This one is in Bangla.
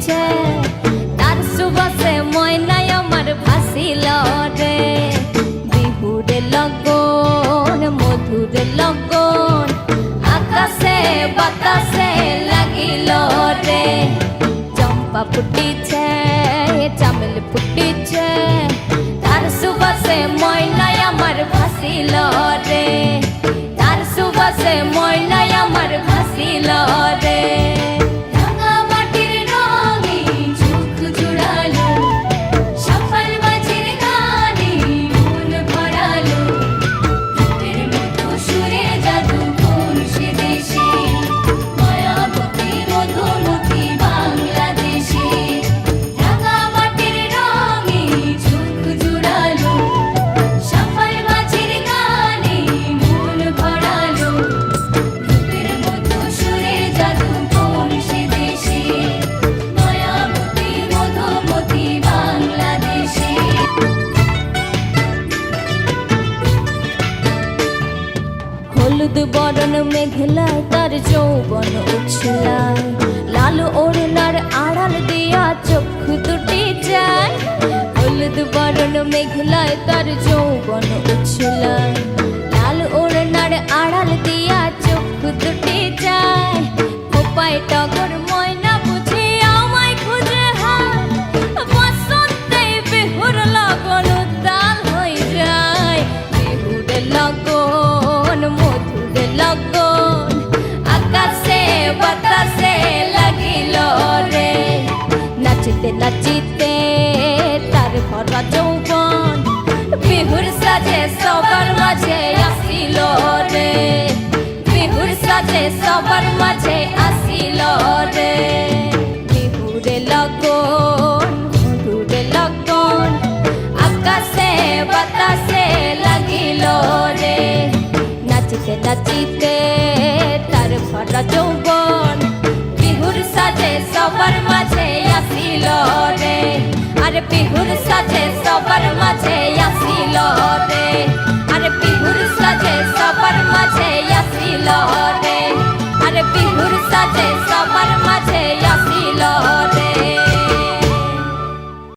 ফুটিছে তার সুবাসে ময়নায় আমার ভাসিল রে বিহুরে লগন মধুরে লগন আকাশে বাতাসে লাগিল রে চম্পা ফুটিছে চামেল ফুটিছে তার সুবাসে ময়নায় আমার ভাসিল রে তার সুবাসে ময়নায় আমার ভাসিল রে হলুদ বরণ মেঘলায় তার যৌবন উছলায় লাল ওড়নার আড়াল দিয়া চক্ষু দুটি যায় হলুদ বরণ মেঘলায় তার যৌবন উছলায় লাল ওড়নার আড়াল দিয়া চক্ষু দুটি যায় খোপায় টগর ময়না বুঝি আমায় খুঁজে হায় বসন্তে বিহুর লগন উত্তাল হয়ে যায় বিহুর লগন মধুরে লগন আকাশে বাতাসে লাগিল রে নাচিতে নাচিতে তার ভরা যৌবন বিহুর সাজে সবার মাঝে আসিল রে বিহুর সাজে সবার মাঝে আসিল রে বিহুরে লগন মধুরে লগন আকাশে বাতাসে লাগিল রে নাচিতে নাচিতে তার ভরা যৌবন বিহুর সাজে সবার মাঝে আসিল রে আরে বিহুর সাজে সবার মাঝে আসিল রে আরে বিহুর সাজে সবার মাঝে আসিল